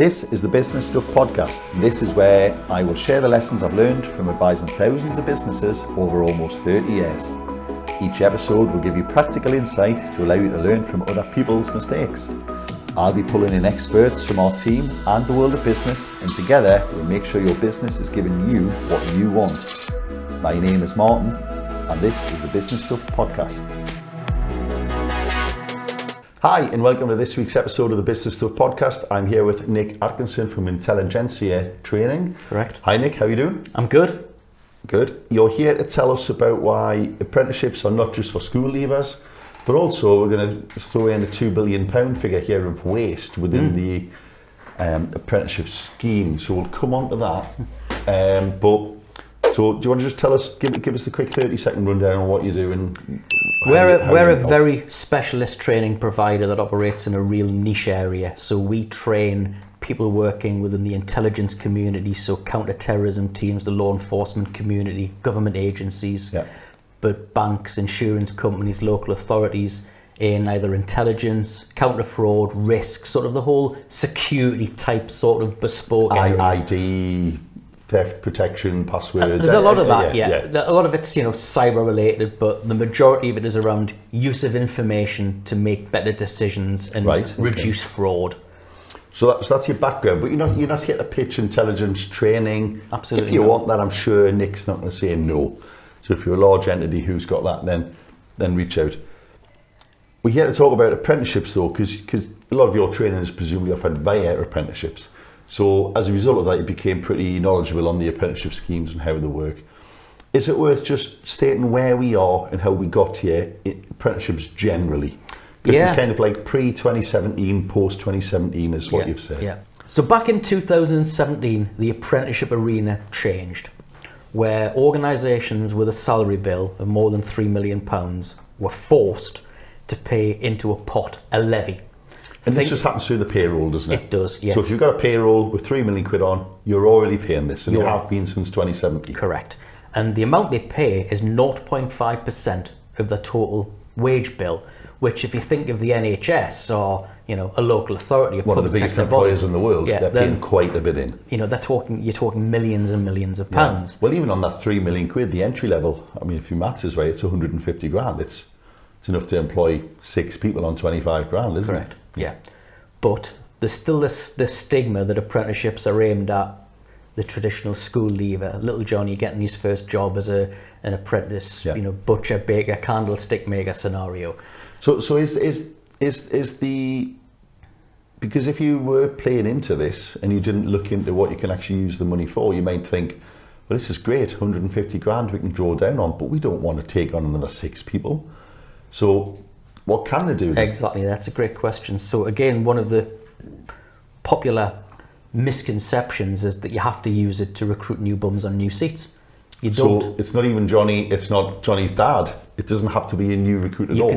This is the Business Stuff Podcast. This is where I will share the lessons I've learned from advising thousands of businesses over almost 30 years. Each episode will give you practical insight to allow you to learn from other people's mistakes. I'll be pulling in experts from our team and the world of business, and together we'll make sure your business is giving you what you want. My name is Martin, and this is the Business Stuff Podcast. Hi, and welcome to this week's episode of the Business Stuff Podcast. I'm here with Nick Atkinson from Intelligentsia Training. Correct. Hi Nick, how are you doing? I'm good. Good. You're here to tell us about why apprenticeships are not just for school leavers, but also we're going to throw in a £2 billion figure here of waste within the apprenticeship scheme. So we'll come on to that. So do you want to just tell us, give us the quick 30-second rundown on what you do and We're a very specialist training provider that operates in a real niche area. So we train people working within the intelligence community, so counter-terrorism teams, the law enforcement community, government agencies, but banks, insurance companies, local authorities in either intelligence, counter-fraud, risk, sort of the whole security type sort of bespoke areas. ID, theft protection, passwords. There's a lot of that, A lot of it's, cyber related, but the majority of it is around use of information to make better decisions and reduce fraud. So that's your background, but you're not here to pitch intelligence training. Absolutely. If you want that, I'm sure Nick's not going to say no. So if you're a large entity who's got that, then reach out. We're here to talk about apprenticeships though, because a lot of your training is presumably offered via apprenticeships. So as a result of that, you became pretty knowledgeable on the apprenticeship schemes and how they work. Is it worth just stating where we are and how we got here in apprenticeships generally? Because it's kind of like pre-2017, post-2017 is what you've said. Yeah. So back in 2017, the apprenticeship arena changed, where organisations with a salary bill of more than £3 million were forced to pay into a pot, a levy. And this just happens through the payroll, doesn't it? It does, yes. So if you've got a payroll with £3 million on, you're already paying this, and you have been since 2017. Correct. And the amount they pay is 0.5% of the total wage bill, which if you think of the NHS or, a local authority, one of the biggest employers in the world, they're paying quite a bit in. You're talking millions and millions of pounds. Well, even on that £3 million, the entry level, I mean, if your maths is right, it's 150 grand. It's enough to employ 6 people on 25 grand, isn't it? Yeah, but there's still this stigma that apprenticeships are aimed at the traditional school leaver, little Johnny getting his first job as an apprentice, butcher, baker, candlestick maker scenario. So is the, because if you were playing into this and you didn't look into what you can actually use the money for, you might think, well, this is great, 150 grand we can draw down on, but we don't want to take on another 6 people. So what can they do then? Exactly, that's a great question. So again, one of the popular misconceptions is that you have to use it to recruit new bums on new seats. You don't. So it's not even Johnny, it's not Johnny's dad. It doesn't have to be a new recruit at all.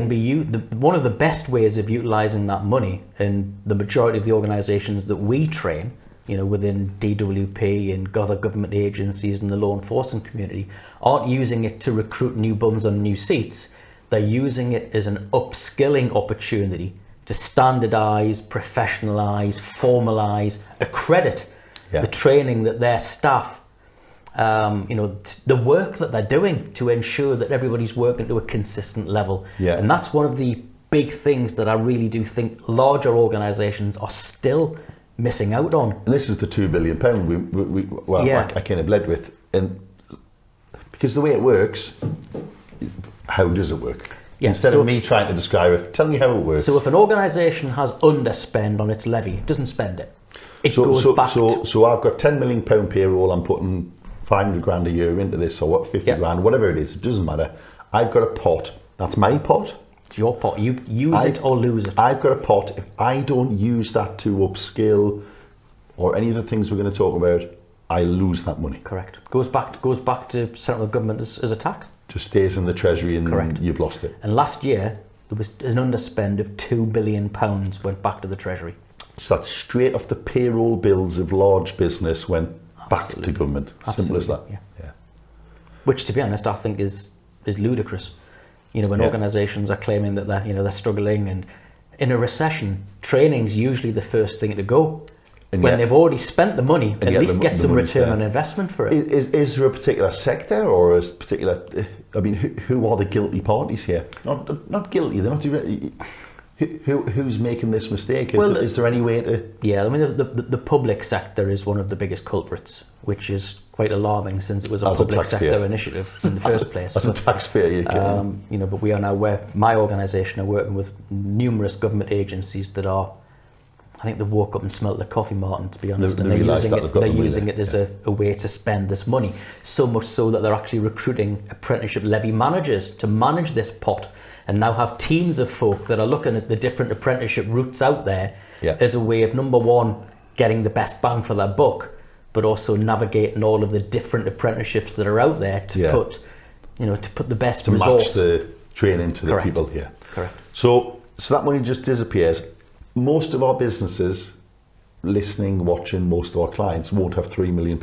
One of the best ways of utilising that money, and the majority of the organisations that we train, within DWP and other government agencies and the law enforcement community, aren't using it to recruit new bums on new seats. They're using it as an upskilling opportunity to standardise, professionalise, formalise, accredit the training that their staff, the work that they're doing to ensure that everybody's working to a consistent level. Yeah. And that's one of the big things that I really do think larger organisations are still missing out on. And this is the £2 billion I kind of led with. And because the way it works, how does it work? Instead of me trying to describe it, tell me how it works. So if an organisation has underspend on its levy, it doesn't spend it. It goes back. So I've got £10 million payroll, I'm putting 500 grand a year into this, or what, 50 grand, whatever it is, it doesn't matter. I've got a pot, that's my pot. It's your pot, you use it or lose it. I've got a pot, if I don't use that to upskill or any of the things we're going to talk about, I lose that money. Correct. Goes back to central government as a tax. Just stays in the treasury and you've lost it. And last year there was an underspend of £2 billion went back to the treasury. So that's straight off the payroll bills of large business went back to government. Simple as that. Yeah. Which, to be honest, I think is ludicrous. When organisations are claiming that they're struggling, and in a recession, training's usually the first thing to go. when they've already spent the money, at yet least get some return there. on investment for it. Is there a particular sector or a particular? I mean, who are the guilty parties here? Not guilty. They're not doing. Who's making this mistake? Is there any way to? Yeah, I mean, the public sector is one of the biggest culprits, which is quite alarming since it was a public sector initiative in the first place. As a taxpayer, you know, but we are now my organisation are working with numerous government agencies that are. I think they woke up and smelt the coffee, Martin, to be honest, and they're using it as a way to spend this money. So much so that they're actually recruiting apprenticeship levy managers to manage this pot, and now have teams of folk that are looking at the different apprenticeship routes out there as a way of, number one, getting the best bang for their buck, but also navigating all of the different apprenticeships that are out there to put the best resource. Match the training to the people here. Correct. So that money just disappears. Most of our businesses listening, watching, most of our clients won't have £3 million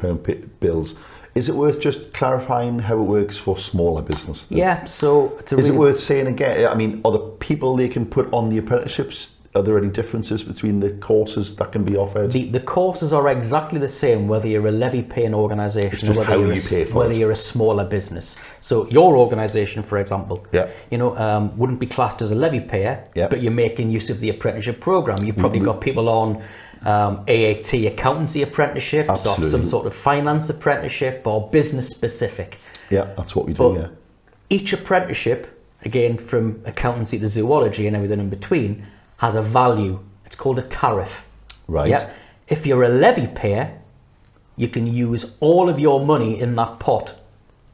bills. Is it worth just clarifying how it works for smaller business? Yeah, so... Is it worth saying again, I mean, are the people they can put on the apprenticeships, are there any differences between the courses that can be offered? The courses are exactly the same, whether you're a levy-paying organisation or whether you're a smaller business. So your organisation, for example, wouldn't be classed as a levy payer, but you're making use of the apprenticeship programme. You've probably got people on AAT accountancy apprenticeships or some sort of finance apprenticeship or business specific. Yeah, that's what we do, Each apprenticeship, again, from accountancy to zoology and everything in between, has a value. It's called a tariff. Right. Yeah. If you're a levy payer, you can use all of your money in that pot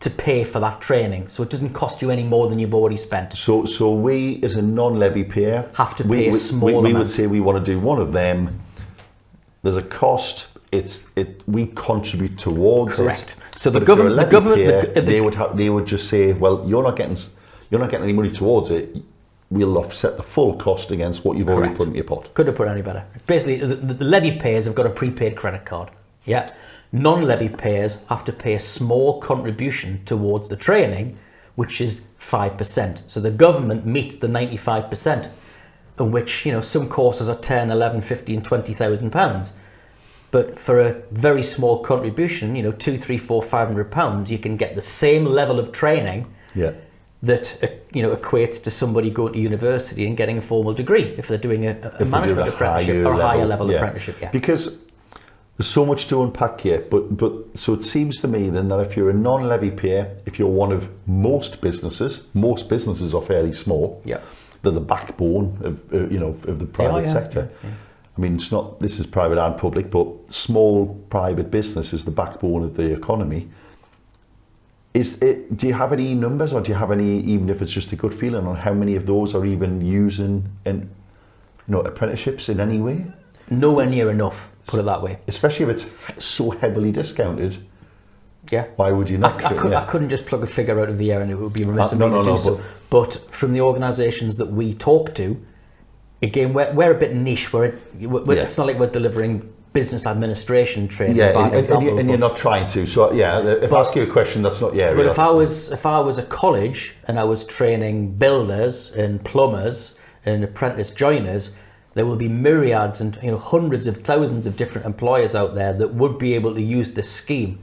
to pay for that training. So it doesn't cost you any more than you've already spent. So we, as a non-levy payer, have to pay a small amount. We would say we want to do one of them. There's a cost. We contribute towards Correct. it. So the government, they would just say, well, you're not getting any money towards it. We'll offset the full cost against what you've already put in your pot. Couldn't have put it any better. Basically, the levy payers have got a prepaid credit card. Yeah. Non-levy payers have to pay a small contribution towards the training, which is 5%. So the government meets the 95%, in which, you know, some courses are 10, 11, 15, 20,000 pounds. But for a very small contribution, you know, 2, 3, 4, 500 pounds, you can get the same level of training that equates to somebody going to university and getting a formal degree if they're doing a management apprenticeship or a higher level apprenticeship. Yeah. Because there's so much to unpack here, but so it seems to me then that if you're a non-levy payer, if you're one of most businesses are fairly small. Yeah. They're the backbone of the private sector. Yeah. I mean, this is private and public, but small private business is the backbone of the economy. Do you have any numbers, or do you have any, even if it's just a good feeling, on how many of those are even using apprenticeships in any way? Nowhere near enough, put it that way. Especially if it's so heavily discounted. Yeah. Why would you not? I couldn't just plug a figure out of the air, and it would be remiss of me to do so. But from the organisations that we talk to, again, we're a bit niche. It's not like we're delivering business administration training. And you're not trying to. So if I ask you a question, that's not area. But if I was a college and I was training builders and plumbers and apprentice joiners, there will be myriads and hundreds of thousands of different employers out there that would be able to use this scheme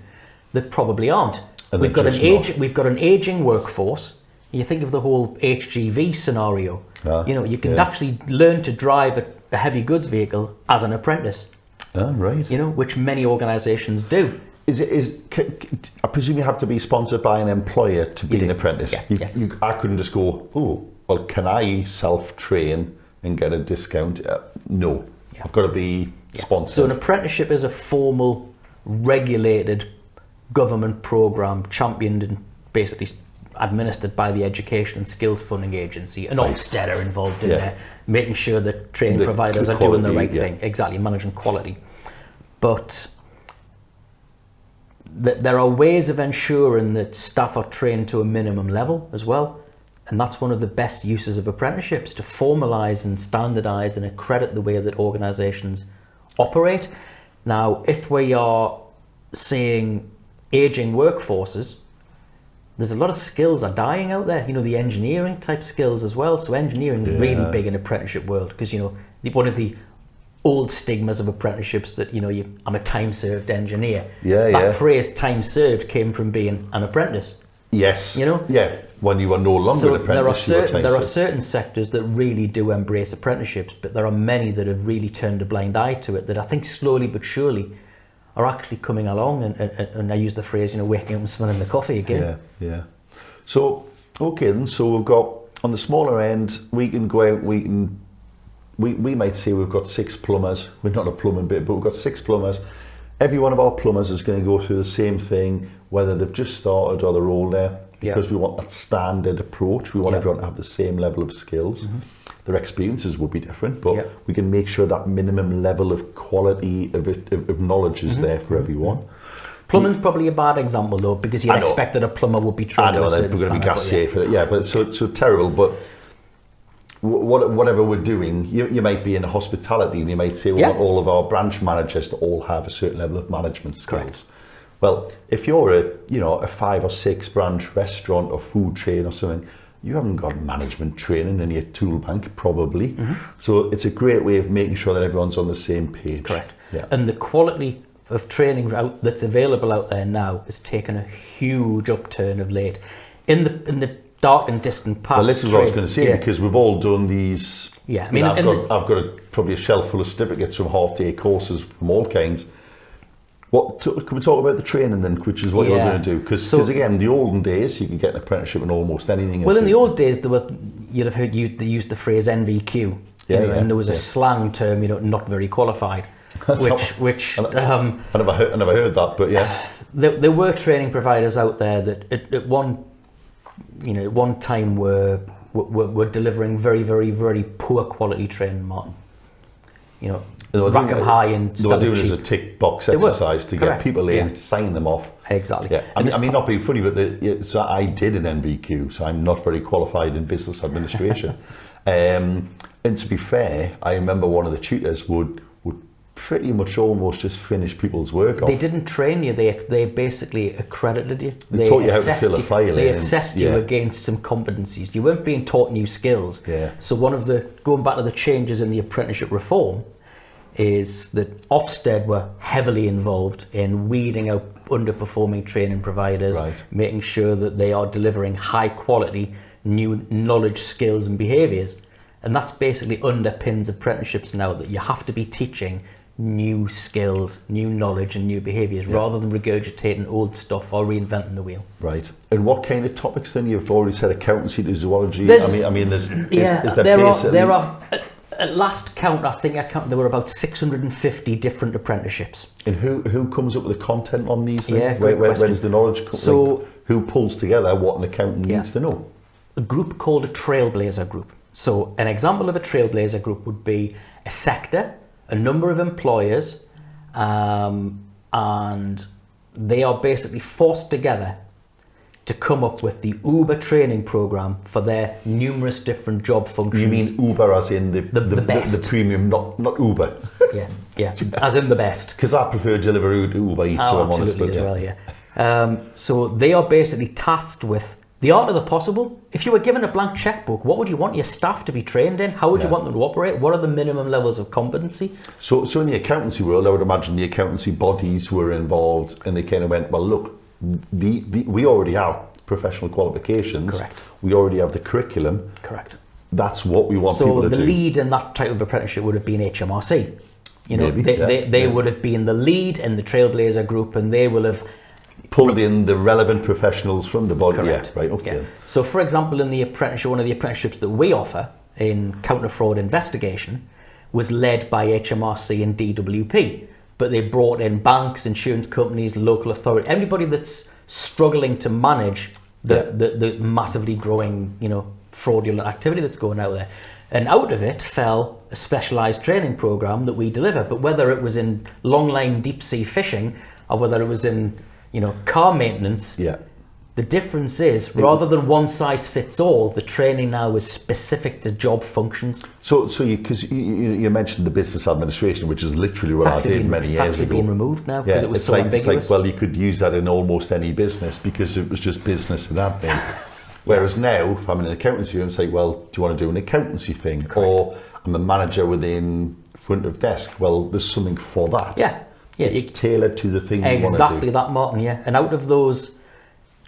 that probably aren't. We've got an aging workforce. You think of the whole HGV scenario. You can actually learn to drive a heavy goods vehicle as an apprentice. Right. Which many organisations do. I presume you have to be sponsored by an employer to be an apprentice. I couldn't just go, can I self-train and get a discount? No. I've got to be sponsored. So an apprenticeship is a formal, regulated government programme championed and basically administered by the Education and Skills Funding Agency, and Ofsted are involved in there, making sure that training providers are doing the right thing, exactly, managing quality. But there are ways of ensuring that staff are trained to a minimum level as well, and that's one of the best uses of apprenticeships, to formalise and standardise and accredit the way that organisations operate. Now, if we are seeing ageing workforces, there's a lot of skills are dying out there, the engineering type skills as well. So engineering is really big in apprenticeship world, because one of the old stigmas of apprenticeships that, I'm a time-served engineer. Yeah, that phrase time-served came from being an apprentice. Yes. Yeah, when you are no longer an apprentice. There are certain sectors that really do embrace apprenticeships, but there are many that have really turned a blind eye to it, that I think slowly but surely are actually coming along, and I use the phrase, waking up and smelling the coffee again. Yeah. So, okay then, so we've got, on the smaller end, we can go out, we might say we've got 6 plumbers. We're not a plumbing bit, but we've got 6 plumbers. Every one of our plumbers is going to go through the same thing, whether they've just started or they're older, because we want that standard approach. We want everyone to have the same level of skills. Their experiences will be different, but we can make sure that minimum level of quality of knowledge is there for everyone. Plumbing's probably a bad example though, because you'd expect that a plumber would be trained. I know they're going to be gas safe. But so terrible. But whatever we're doing, you might be in hospitality, and you might say we want all of our branch managers to all have a certain level of management skills. Correct. Well, if you're a 5 or 6 branch restaurant or food chain or something, you haven't got management training in your tool bank probably. So it's a great way of making sure that everyone's on the same page. Correct. Yeah. And the quality of training that's available out there now has taken a huge upturn of late. In the dark and distant past. Well, this is what I was going to say, because we've all done these. Yeah, I've got probably a shelf full of certificates from half-day courses from all kinds. Can we talk about the training then, which is what you're going to do? Because again, the olden days, you could get an apprenticeship in almost anything. Well, in the old days, you'd have heard they used the phrase NVQ, and there was a slang term, not very qualified. I never heard that, but yeah. There were training providers out there that at one time were delivering very, very, very poor quality training, Martin. Rack 'em high and they were doing it as a tick box exercise to get people in, sign them off. Exactly. Yeah. I mean, not being funny, but so I did an NVQ, so I'm not very qualified in business administration. And to be fair, I remember one of the tutors would pretty much almost just finish people's work off. They didn't train you, they basically accredited you. They taught you how to fill a file in. They assessed you against some competencies. You weren't being taught new skills. Yeah. So going back to the changes in the apprenticeship reform, is that Ofsted were heavily involved in weeding out underperforming training providers, making sure that they are delivering high quality new knowledge, skills and behaviours. And that's basically underpins apprenticeships now, that you have to be teaching new skills, new knowledge and new behaviours rather than regurgitating old stuff or reinventing the wheel. Right. And what kind of topics then? You've already said accountancy to zoology. Is there are at last count, I think there were about 650 different apprenticeships. And who comes up with the content on these things? Yeah, where does the knowledge come? So who pulls together what an accountant needs to know? A group called a trailblazer group. So an example of a trailblazer group would be a sector, a number of employers, and they are basically forced together to come up with the Uber training program for their numerous different job functions. You mean Uber as in the premium, not Uber? Yeah, as in the best. Because I prefer Deliveroo to Uber Eats, so I'm honest. Absolutely, as well, yeah. So they are basically tasked with the art of the possible. If you were given a blank checkbook, what would you want your staff to be trained in? How would you want them to operate? What are the minimum levels of competency? So in the accountancy world, I would imagine the accountancy bodies were involved, and they kind of went, well, look, we already have professional qualifications. Correct. We already have the curriculum. Correct. That's what we want people to do. So the lead in that type of apprenticeship would have been HMRC. They would have been the lead in the Trailblazer group, and they will have pulled in the relevant professionals from the body. Correct. Yeah, right. Okay. Yeah. So, for example, in the apprenticeship, one of the apprenticeships that we offer in counter fraud investigation was led by HMRC and DWP, but they brought in banks, insurance companies, local authority, everybody that's struggling to manage the massively growing, fraudulent activity that's going out there. And out of it fell a specialised training program that we deliver. But whether it was in long line deep sea fishing or whether it was in car maintenance, the difference is rather than one size fits all, the training now is specific to job functions. So because you mentioned the business administration, which is literally what I did many years ago. It's actually been removed now because it was so ambiguous. It's like, well, you could use that in almost any business because it was just business and admin. Whereas now, if I'm in an accountancy firm, say, well, do you want to do an accountancy thing? Correct. Or I'm a manager within front of desk. Well, there's something for that. Yeah. It's tailored to the thing you want to do. Exactly that, Martin, yeah. And out of those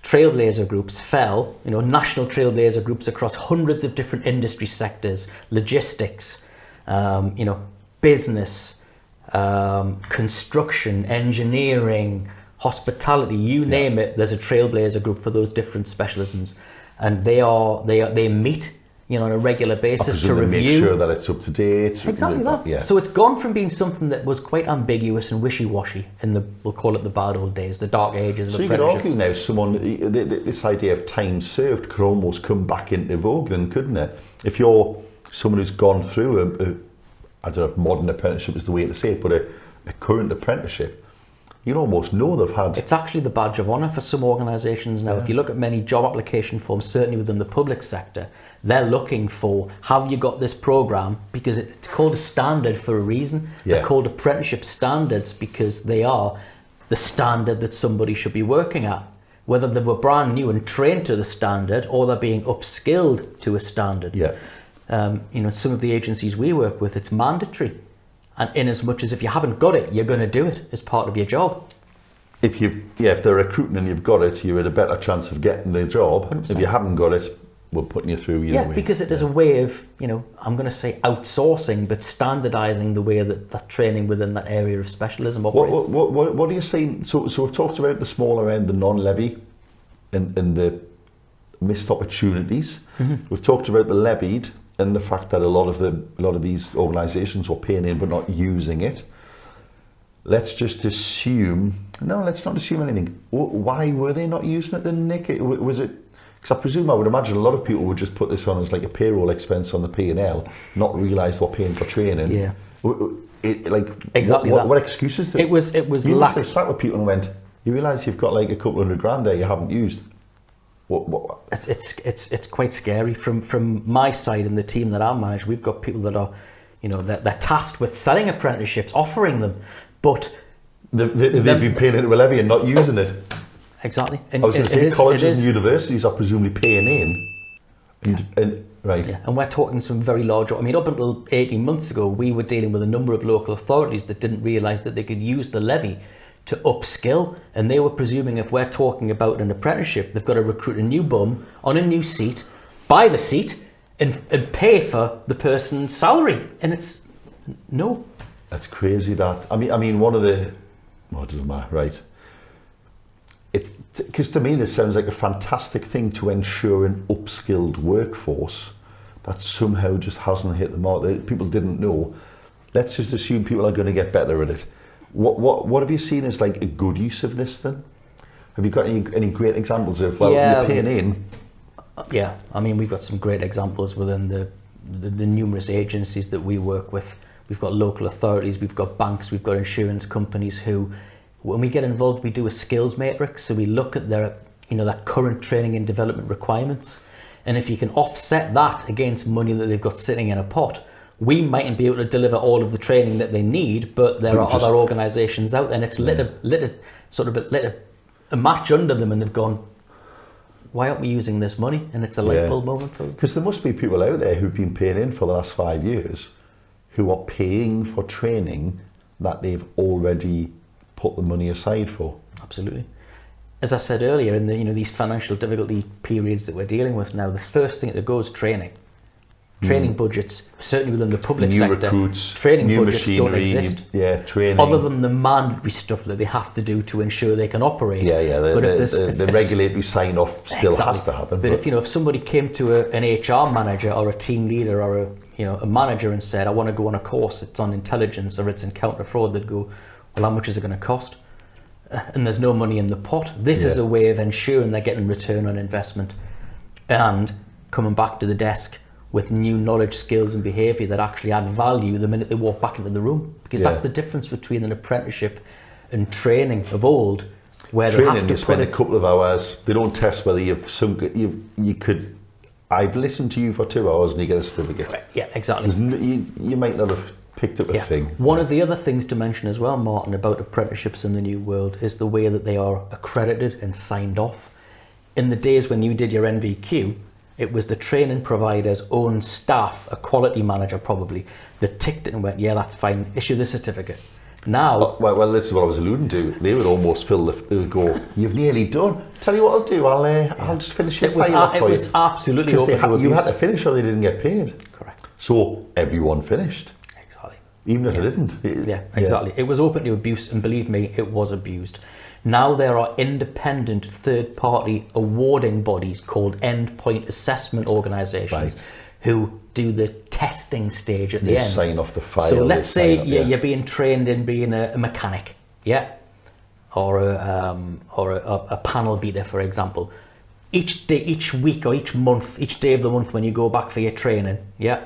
trailblazer groups fell, national trailblazer groups across hundreds of different industry sectors, logistics, business, construction, engineering, hospitality, you name it, there's a trailblazer group for those different specialisms. And they meet on a regular basis to review. Make sure that it's up to date. Exactly that. Yeah. So it's gone from being something that was quite ambiguous and wishy-washy we'll call it the bad old days, the dark ages of So you could argue apprenticeships. now this idea of time served could almost come back into vogue then, couldn't it? If you're someone who's gone through I don't know if modern apprenticeship is the way to say it, but a current apprenticeship, you'd almost know they've had... It's actually the badge of honour for some organisations now. Yeah. If you look at many job application forms, certainly within the public sector, they're looking for, have you got this programme? Because it's called a standard for a reason. Yeah. They're called apprenticeship standards because they are the standard that somebody should be working at. Whether they were brand new and trained to the standard or they're being upskilled to a standard. Yeah. Some of the agencies we work with, it's mandatory. And in as much as if you haven't got it, you're going to do it as part of your job. If they're recruiting and you've got it, you're at a better chance of getting the job. 100%. If you haven't got it, we're putting you through either way. Because it is a way of, I'm going to say outsourcing, but standardising the way that training within that area of specialism operates. What are you saying? So we've talked about the smaller end, the non-levy, and the missed opportunities. Mm-hmm. We've talked about the levied and the fact that a lot of these organisations were paying in but not using it. Let's just assume. No, let's not assume anything. Why were they not using it then, Nick? Was it? Because I would imagine a lot of people would just put this on as like a payroll expense on the P&L, not realise they're paying for training. Yeah. Exactly. What excuses did it was? You must have sat with people and went, you realise you've got like a couple $100,000 there you haven't used. What? It's quite scary. From my side and the team that I manage, we've got people that are, they're tasked with selling apprenticeships, offering them, but they've been paying into a levy and not using it. Exactly. And I was going to say colleges and universities are presumably paying in, and right. Yeah. And we're talking some very large. Up until 18 months ago, we were dealing with a number of local authorities that didn't realise that they could use the levy to upskill, and they were presuming if we're talking about an apprenticeship, they've got to recruit a new bum on a new seat, buy the seat, and pay for the person's salary. And it's no. That's crazy. That I mean, one of the it doesn't matter, right? Because to me, this sounds like a fantastic thing to ensure an upskilled workforce that somehow just hasn't hit the mark. People didn't know. Let's just assume people are going to get better at it. What have you seen as like a good use of this then? Have you got any great examples of you're paying in? Yeah, we've got some great examples within the numerous agencies that we work with. We've got local authorities, we've got banks, we've got insurance companies who, when we get involved, we do a skills matrix. So we look at their current training and development requirements, and if you can offset that against money that they've got sitting in a pot, we mightn't be able to deliver all of the training that they need, but there are other organisations out there, and it's lit a match under them, and they've gone, why aren't we using this money? And it's a light bulb moment for them. Because there must be people out there who've been paying in for the last 5 years who are paying for training that they've already put the money aside for. Absolutely. As I said earlier, in these financial difficulty periods that we're dealing with now, the first thing that goes training. Training budgets, certainly within the public sector, recruits, training budgets don't exist. Yeah, training. Other than the mandatory stuff that they have to do to ensure they can operate. Yeah. The regulatory sign off still has to happen. But if somebody came to an HR manager or a team leader or a manager and said, I want to go on a course, it's on intelligence or it's in counter fraud, they'd go, well, how much is it going to cost? And there's no money in the pot. This is a way of ensuring they're getting return on investment and coming back to the desk with new knowledge, skills and behaviour that actually add value the minute they walk back into the room. Because that's the difference between an apprenticeship and training of old, where training, they have to you spend a couple of hours, they don't test whether you've sunk it. You could, I've listened to you for 2 hours and you get a certificate. Right. Yeah, exactly. You might not have picked up a thing. One of the other things to mention as well, Martin, about apprenticeships in the new world is the way that they are accredited and signed off. in the days when you did your NVQ, it was the training provider's own staff, a quality manager probably, that ticked it and went, yeah, that's fine, issue the certificate. Now... well, this is what I was alluding to. They would almost fill they would go, you've nearly done. Tell you what I'll do, I'll just finish your file up for you. It was absolutely open to abuse. You had to finish or they didn't get paid. Correct. So everyone finished. Exactly. Even if they didn't. Yeah, exactly. It was open to abuse, and believe me, it was abused. Now there are independent third-party awarding bodies called endpoint assessment organisations who do the testing stage at the end. They sign off the file. So let's say you're being trained in being a mechanic, yeah, or a panel beater, for example. Each day, each week, or each month, each day of the month when you go back for your training, yeah,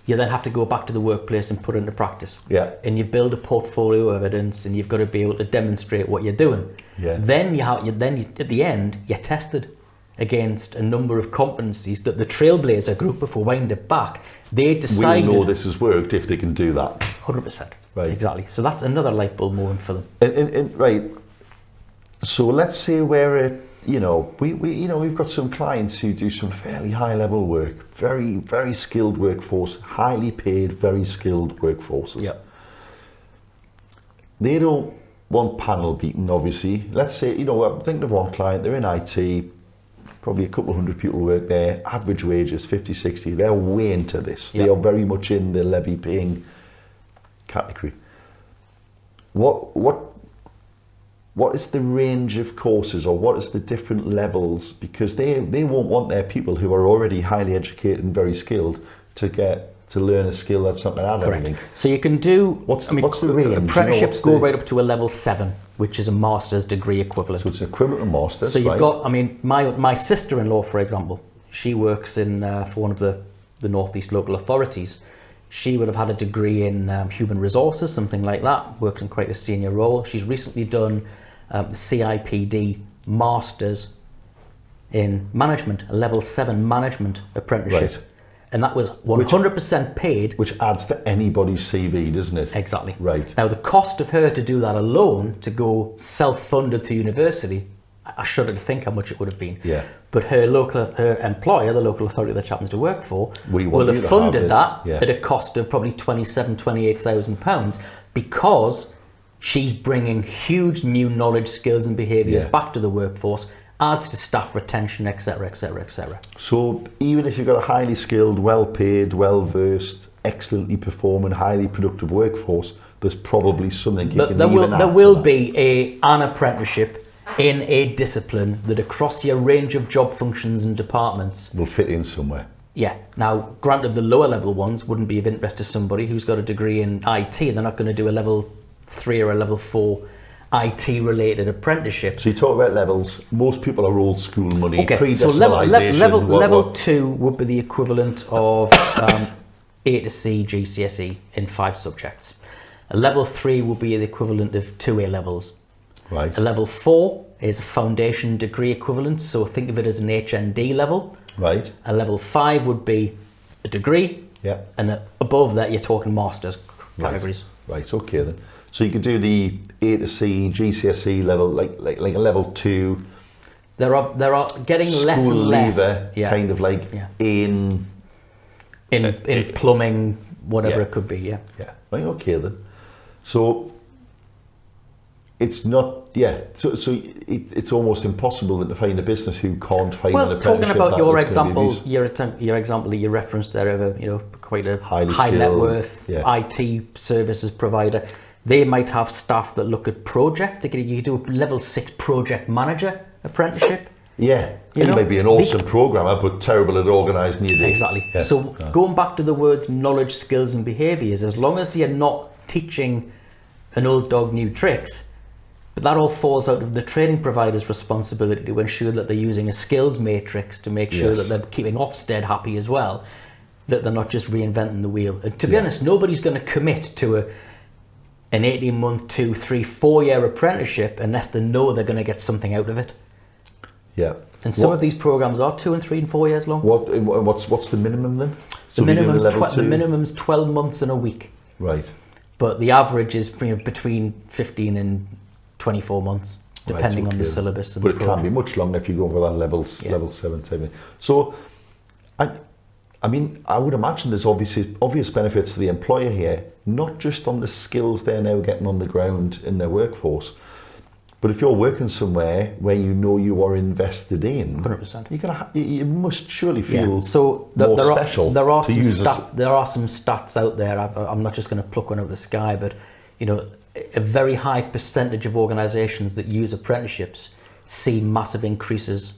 you then have to go back to the workplace and put it into practice. Yeah. And you build a portfolio of evidence, and you've got to be able to demonstrate what you're doing. Yeah. Then at the end, you're tested against a number of competencies that the Trailblazer group, if we wind it back, they decided... We'll know this has worked if they can do that. 100%. Right. Exactly. So that's another light bulb moment for them. Right. So let's say we've got some clients who do some fairly high level work, very, very skilled workforce, highly paid, very skilled workforces. Yeah. They don't want panel beating, obviously. Let's say, I'm thinking of one client, they're in IT, probably a couple of hundred people work there, average wages 50, 60, they're way into this. Yep. They are very much in the levy paying category. What is the range of courses, or what is the different levels? Because they won't want their people who are already highly educated and very skilled to learn a skill that's not going to add anything. So you can do... What's the range? Apprenticeships go right up to a level 7, which is a master's degree equivalent. So it's an equivalent of master's, So you've got, my sister-in-law, for example, she works in for one of the Northeast local authorities. She would have had a degree in human resources, something like that, works in quite a senior role. She's recently done the CIPD Masters in Management, a level 7 management apprenticeship. Right. And that was 100% paid. Which adds to anybody's CV, doesn't it? Exactly. Right. Now, the cost of her to do that alone, to go self-funded to university, I shudder to think how much it would have been. Yeah. But her employer, the local authority that she happens to work for, will have funded that at a cost of probably £28,000 because she's bringing huge new knowledge, skills and behaviours back to the workforce, adds to staff retention, etc., etc., etc. So even if you've got a highly skilled, well-paid, well-versed, excellently performing, highly productive workforce, there's probably something you can even add to that. There will be an apprenticeship in a discipline that across your range of job functions and departments will fit in somewhere. Yeah. Now, granted, the lower level ones wouldn't be of interest to somebody who's got a degree in IT. They're not going to do a level 3 or a level 4 IT related apprenticeship. So you talk about levels. Most people are old school money. Okay, so level 2 would be the equivalent of A to C GCSE in 5 subjects. A level 3 would be the equivalent of 2 A levels. Right. A level 4 is a foundation degree equivalent, so think of it as an HND level. Right. A level 5 would be a degree. Yeah. And above that, you're talking masters categories. Right. Okay then. So you could do the A to C GCSE level, like a level 2. There are getting less and less. Leaver, kind of like in plumbing, whatever it could be. Yeah. Yeah. Right. Okay then. So it's not. Yeah. So it's almost impossible then to find a business who can't find an apprenticeship. Talking about your example, your example that you referenced there of quite a high net worth IT services provider. They might have staff that look at projects. You could do a level 6 project manager apprenticeship. Yeah, you might be an awesome programmer, but terrible at organising your day. Exactly. Yeah. So going back to the words knowledge, skills and behaviours, as long as you're not teaching an old dog new tricks, but that all falls out of the training provider's responsibility to ensure that they're using a skills matrix to make sure that they're keeping Ofsted happy as well, that they're not just reinventing the wheel. And to be honest, nobody's going to commit to an 18-month, 2, 3, 4 year apprenticeship unless they know they're going to get something out of it. Yeah. And some of these programs are 2 and 3 and 4 years long. What's the minimum then? So the minimum's 12 months and a week. Right. But the average is between 15 and 24 months. depending Right, on the okay. syllabus. And But the it can be much longer if you go for that level 7 type thing. So, I mean, I would imagine there's obvious benefits to the employer here, not just on the skills they're now getting on the ground in their workforce, but if you're working somewhere where you know you are invested in, 100%. You must surely feel so more special. There are to there are some stats out there. I'm not just going to pluck one out of the sky, but you know, a very high percentage of organisations that use apprenticeships see massive increases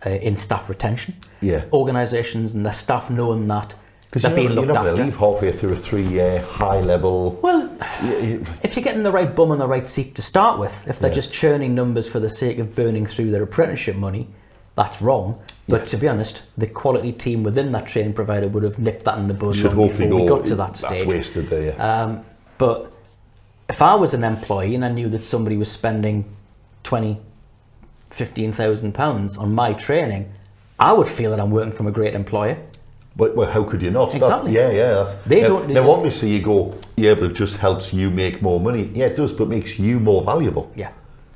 in staff retention. Yeah. Organisations and their staff knowing that they're being looked you're not after. going to leave halfway through a 3-year high level. Well, if you're getting the right bum on the right seat to start with, if they're just churning numbers for the sake of burning through their apprenticeship money, that's wrong. But to be honest, the quality team within that training provider would have nipped that in the bud long before we got to that stage. That's wasted there, yeah. But if I was an employee and I knew that somebody was spending £15,000 on my training, I would feel that I'm working from a great employer. But well, how could you not? Exactly. Now, obviously, you go, yeah, but it just helps you make more money. Yeah, it does, but it makes you more valuable. Yeah.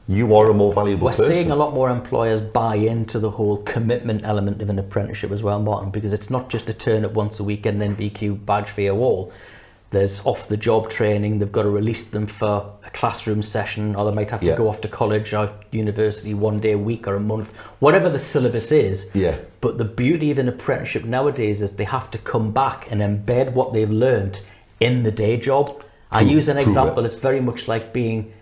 You are a more valuable person. We're seeing a lot more employers buy into the whole commitment element of an apprenticeship as well, Martin, because it's not just a turn up once a week and then NVQ badge for your wall. There's off-the-job training. They've got to release them for a classroom session, or they might have to go off to college or university 1 day a week or a month, whatever the syllabus is. Yeah. But the beauty of an apprenticeship nowadays is they have to come back and embed what they've learned in the day job. I use an example. It's very much like being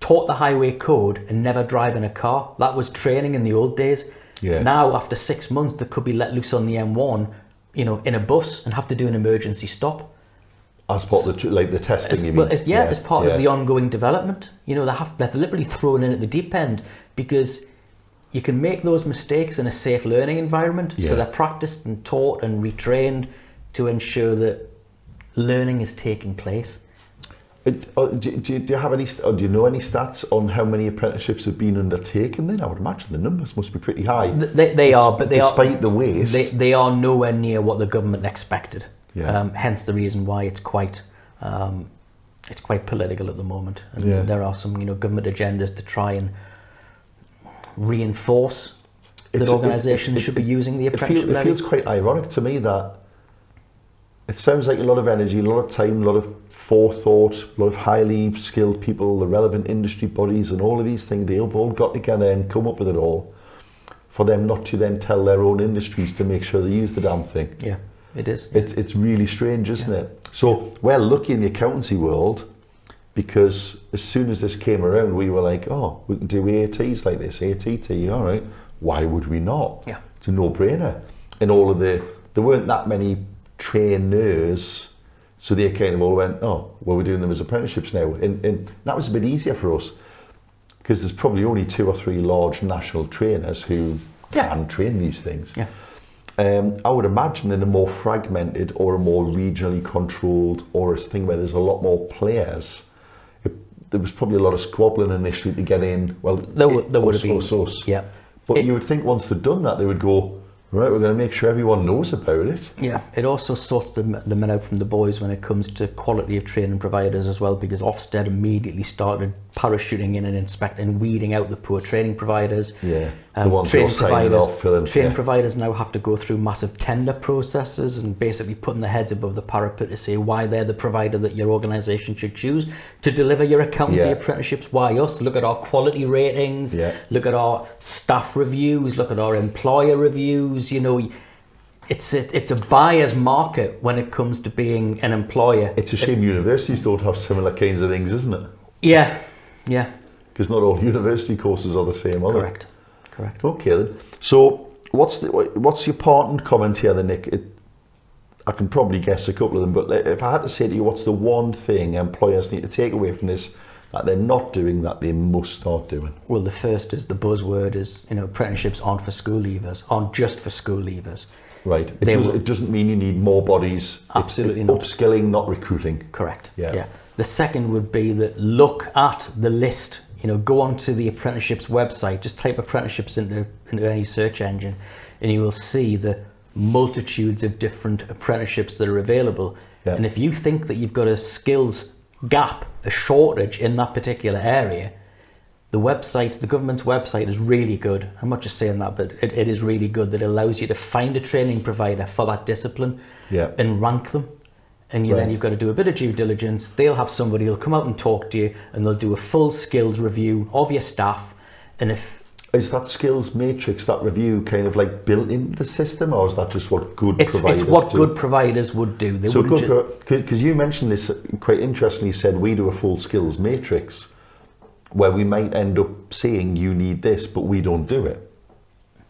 taught the highway code and never driving a car. That was training in the old days. Yeah. Now, after 6 months, they could be let loose on the M1, you know, in a bus and have to do an emergency stop. As part of the testing, you mean? Well, as part of the ongoing development. You know, they're literally thrown in at the deep end because you can make those mistakes in a safe learning environment. Yeah. So they're practiced and taught and retrained to ensure that learning is taking place. Do you have any? Do you know any stats on how many apprenticeships have been undertaken? Then I would imagine the numbers must be pretty high. They are, but despite the waste, they are nowhere near what the government expected. Yeah. Hence the reason why it's quite political at the moment. And there are some, government agendas to try and reinforce that organisations should be using the apprenticeship levy. It feels quite ironic to me that it sounds like a lot of energy, a lot of time, a lot of forethought, a lot of highly skilled people, the relevant industry bodies and all of these things, they've all got together and come up with it all for them not to then tell their own industries to make sure they use the damn thing. Yeah, it is. It's really strange, isn't it? So we're lucky in the accountancy world because as soon as this came around, we were like, oh, we can do AATs like this, ATT, all right. Why would we not? Yeah. It's a no-brainer. And all of there weren't that many trainers, so they kind of all went, oh, well, we're doing them as apprenticeships now. And that was a bit easier for us because there's probably only 2 or 3 large national trainers who can train these things. Yeah. I would imagine in a more fragmented or a more regionally controlled or a thing where there's a lot more players, there was probably a lot of squabbling initially to get in. Well, there would have been. Us. Yeah. But you would think once they've done that, they would go, right, we're going to make sure everyone knows about it. Yeah, it also sorts the men out from the boys when it comes to quality of training providers as well, because Ofsted immediately started parachuting in and inspecting, weeding out the poor training providers. Yeah, the ones who are signing off, training providers now have to go through massive tender processes and basically putting their heads above the parapet to say why they're the provider that your organisation should choose to deliver your accountancy apprenticeships. Why us? Look at our quality ratings, look at our staff reviews, look at our employer reviews. You know, it's a buyer's market when it comes to being an employer. It's a shame universities don't have similar kinds of things, isn't it? Yeah, yeah. Because not all university courses are the same, are they? Correct. Okay then. So what's your parting comment here then, Nick? I can probably guess a couple of them, but if I had to say to you, what's the one thing employers need to take away from this that they're not doing that they must start doing? Well, the first is the buzzword is, apprenticeships aren't just for school leavers. Right. It doesn't mean you need more bodies. Absolutely it's not. Upskilling, not recruiting. Correct. Yeah. The second would be that look at the list. Go onto the apprenticeships website, just type apprenticeships into any search engine, and you will see the multitudes of different apprenticeships that are available. Yeah. And if you think that you've got a skills gap, a shortage in that particular area, the website, the government's website is really good. I'm not just saying that, but it is really good that it allows you to find a training provider for that discipline and rank them. And then you've got to do a bit of due diligence. They'll have somebody who'll come out and talk to you, and they'll do a full skills review of your staff. And if is that skills matrix, that review, kind of like built into the system, or is that just what good providers It's what do? good providers would do. They because you mentioned this quite interestingly, you said we do a full skills matrix where we might end up saying you need this, but we don't do it.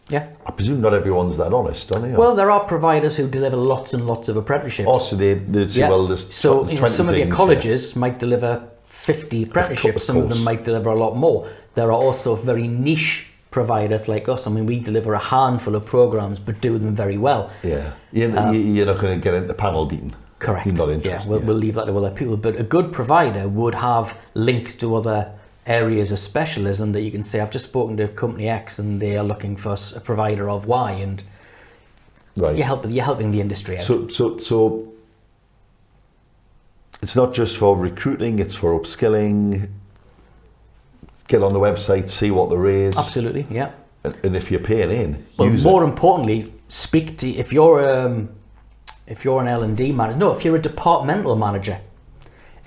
Yeah. I presume not everyone's that honest, are they? Well, there are providers who deliver lots and lots of apprenticeships. Oh, so they say, well, there's so 20 some of the colleges might deliver 50 apprenticeships, some of them might deliver a lot more. There are also very niche providers like us. I mean, we deliver a handful of programs, but do them very well. Yeah, you're not going to get into panel beating. Correct. You're not interested. Yeah, we'll leave that to other people. But a good provider would have links to other areas of specialism that you can say, I've just spoken to company X and they are looking for a provider of Y, and you're helping the industry out. So it's not just for recruiting, it's for upskilling. Get on the website, see what there is. Absolutely, yeah. And if you're paying in, use more importantly, speak to, if you're an L&D manager, no, if you're a departmental manager,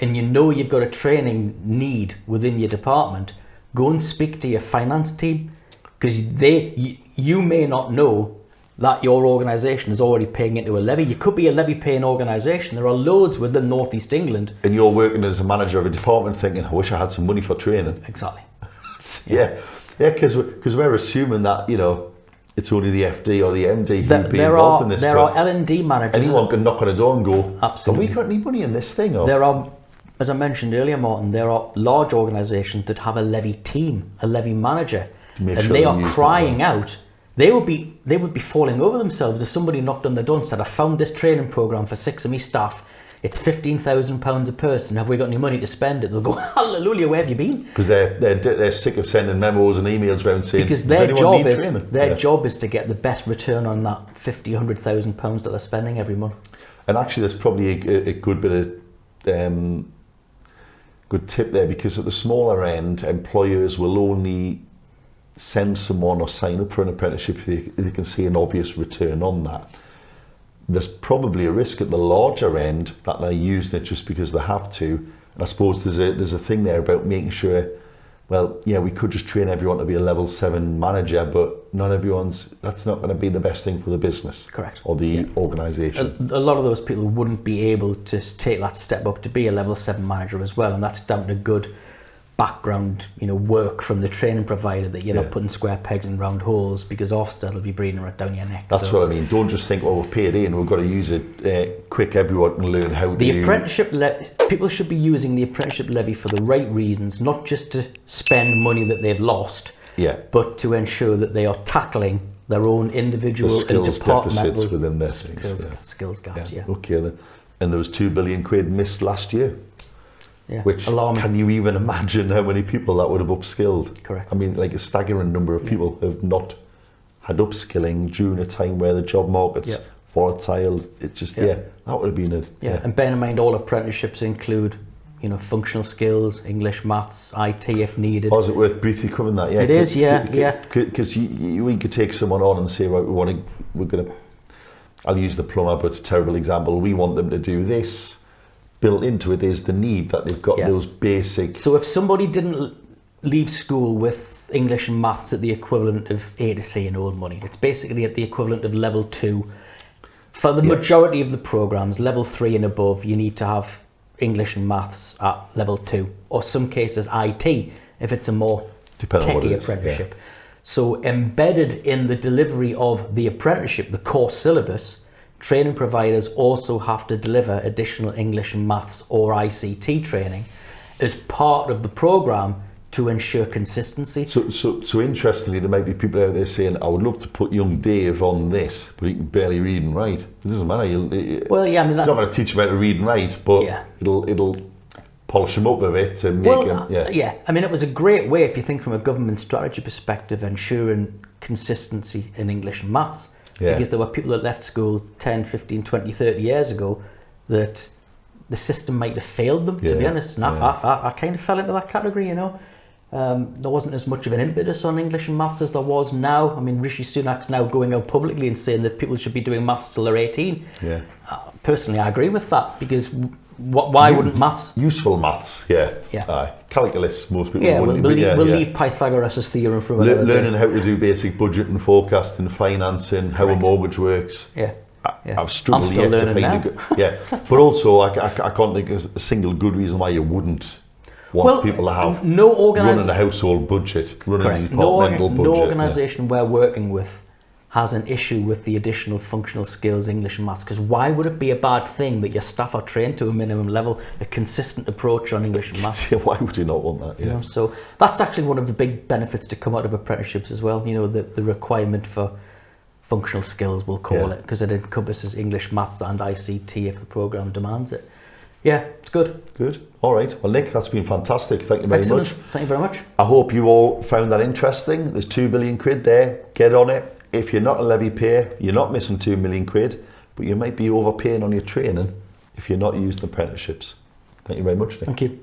and you know you've got a training need within your department, go and speak to your finance team, because you may not know that your organisation is already paying into a levy. You could be a levy paying organisation. There are loads within North East England. And you're working as a manager of a department thinking, I wish I had some money for training. Exactly. Yeah, because we're assuming that, it's only the FD or the MD who'd be involved in this. There are L&D managers. Anyone can knock on a door and go, absolutely. Have we got any money in this thing? Or? There are, as I mentioned earlier, Martin, there are large organisations that have a levy team, a levy manager, and they are crying out. They would be falling over themselves if somebody knocked on the door and said, I found this training programme for 6 of my staff. It's £15,000 a person. Have we got any money to spend it? They'll go, hallelujah, where have you been? Because they're sick of sending memos and emails around saying, because their job is to get the best return on that £50,000-100,000 that they're spending every month. And actually, there's probably a good bit of good tip there, because at the smaller end, employers will only send someone or sign up for an apprenticeship if they can see an obvious return on that. There's probably a risk at the larger end that they're using it just because they have to. And I suppose there's a thing there about making sure, well, yeah, we could just train everyone to be a level 7 manager, but that's not going to be the best thing for the business. Correct. Or the organisation. A lot of those people wouldn't be able to take that step up to be a level 7 manager as well, and that's down to good background, work from the training provider, that you're not putting square pegs in round holes, because Ofsted will be breathing right down your neck. That's what I mean. Don't just think, we've paid in, we've got to use it quick. Everyone can learn how to. The apprenticeship people should be using the apprenticeship levy for the right reasons, not just to spend money that they've lost, but to ensure that they are tackling their own individual and departmental deficits within their skills gaps. Yeah. Okay, and there was £2 billion missed last year. Yeah. Which, can you even imagine how many people that would have upskilled? Correct. I mean, like a staggering number of people have not had upskilling during a time where the job market's volatile. It just, that would have been it. Yeah, and bear in mind, all apprenticeships include, functional skills, English, maths, IT if needed. Oh, is it worth briefly covering that? Yeah, it is, Because we could take someone on and say, right, we're going to, I'll use the plumber, but it's a terrible example. We want them to do this. Built into it is the need that they've got those basic. So if somebody didn't leave school with English and maths at the equivalent of A to C in old money, it's basically at the equivalent of level 2. For the majority of the programs, level 3 and above, you need to have English and maths at level 2, or some cases IT if it's a more techie apprenticeship. So embedded in the delivery of the apprenticeship, the course syllabus, training providers also have to deliver additional English and maths or ICT training as part of the program to ensure consistency. So interestingly, there might be people out there saying, I would love to put young Dave on this, but he can barely read and write. It doesn't matter. It's not going to teach him how to read and write, but it'll polish him up a bit to make him. I mean, it was a great way, if you think from a government strategy perspective, ensuring consistency in English and maths. Because there were people that left school 10, 15, 20, 30 years ago that the system might have failed them, to be honest. And I kind of fell into that category, There wasn't as much of an impetus on English and maths as there was now. I mean, Rishi Sunak's now going out publicly and saying that people should be doing maths till they're 18. Yeah. Personally, I agree with that, because why wouldn't maths? Useful maths, yeah. Yeah. Calculus, most people Yeah, wouldn't. we'll but leave Pythagoras' theorem from another day. Learning how to do basic budgeting, forecasting, financing, how a mortgage works. Yeah. I've struggled I'm still yet to learning find now. a good. Yeah, but also I can't think of a single good reason why you wouldn't want people to have running a household budget, running a departmental budget. No organisation we're working with has an issue with the additional functional skills, English and maths, because why would it be a bad thing that your staff are trained to a minimum level, a consistent approach on English and maths? Yeah, why would you not want that? Yeah. You know, so that's actually one of the big benefits to come out of apprenticeships as well. You know, the requirement for functional skills, we'll call it, because it encompasses English, maths and ICT if the programme demands it. Yeah, it's good. Good. All right. Well, Nick, that's been fantastic. Thank you very much. Thank you very much. I hope you all found that interesting. There's 2 billion quid there. Get on it. If you're not a levy payer, you're not missing 2 million quid, but you might be overpaying on your training if you're not using apprenticeships. Thank you very much, Nick. Thank you.